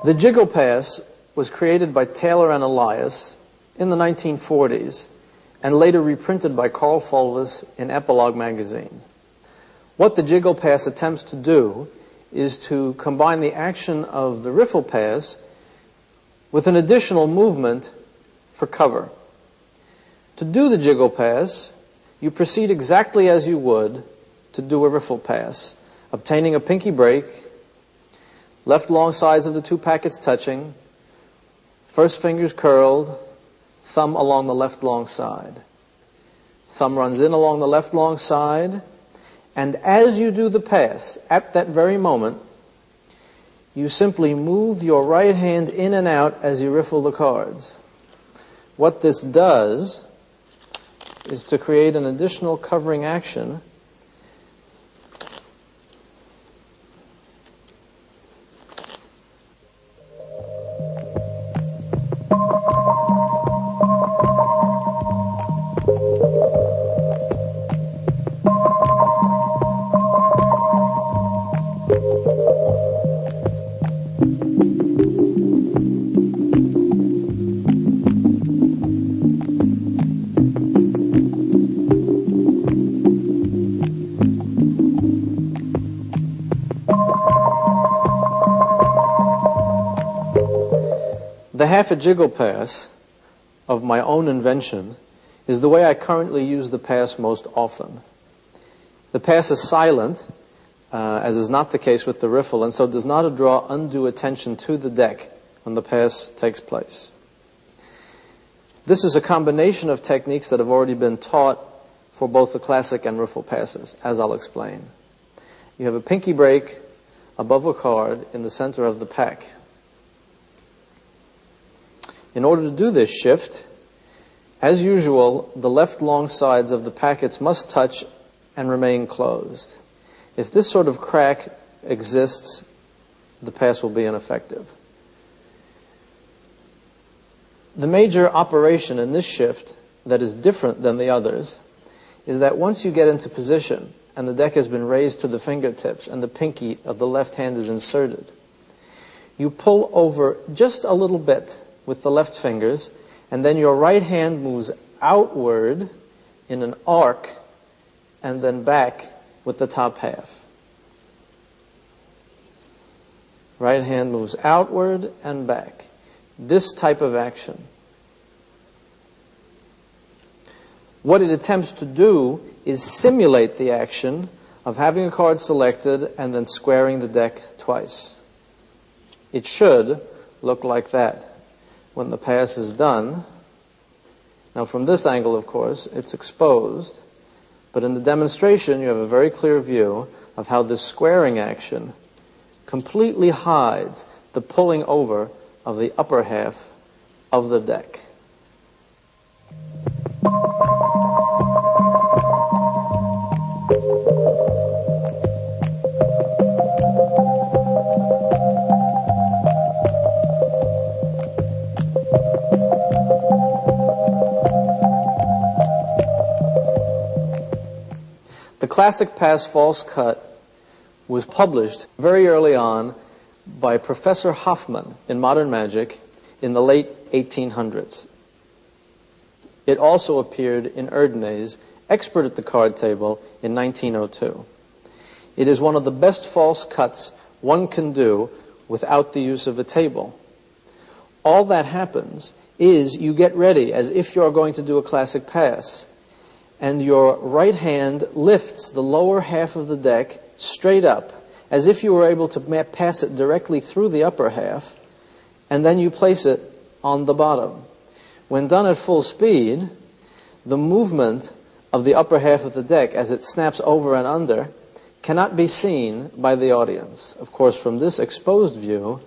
The Jiggle Pass was created by Taylor and Elias in the 1940s and later reprinted by Carl Fulvis in Epilogue magazine. What the Jiggle Pass attempts to do is to combine the action of the riffle pass with an additional movement for cover. To do the Jiggle Pass, you proceed exactly as you would to do a riffle pass, obtaining a pinky break, left long sides of the two packets touching, first fingers curled, thumb along the left long side. Thumb runs in along the left long side, and as you do the pass, at that very moment, you simply move your right hand in and out as you riffle the cards. What this does is to create an additional covering action The half a jiggle pass of my own invention is the way I currently use the pass most often. The pass is silent, as is not the case with the riffle, and so does not draw undue attention to the deck when the pass takes place. This is a combination of techniques that have already been taught for both the classic and riffle passes, as I'll explain. You have a pinky break above a card in the center of the pack. In order to do this shift, as usual, the left long sides of the packets must touch and remain closed. If this sort of crack exists, the pass will be ineffective. The major operation in this shift that is different than the others is that once you get into position and the deck has been raised to the fingertips and the pinky of the left hand is inserted, you pull over just a little bit with the left fingers, and then your right hand moves outward in an arc and then back with the top half. Right hand moves outward and back. This type of action. What it attempts to do is simulate the action of having a card selected and then squaring the deck twice. It should look like that when the pass is done. Now from this angle, of course, it's exposed, but in the demonstration you have a very clear view of how this squaring action completely hides the pulling over of the upper half of the deck. The classic pass false cut was published very early on by Professor Hoffman in Modern Magic in the late 1800s. It also appeared in Erdnase, Expert at the Card Table, in 1902. It is one of the best false cuts one can do without the use of a table. All that happens is you get ready as if you're going to do a classic pass, and your right hand lifts the lower half of the deck straight up, as if you were able to pass it directly through the upper half, and then you place it on the bottom. When done at full speed, the movement of the upper half of the deck as it snaps over and under cannot be seen by the audience. Of course, from this exposed view,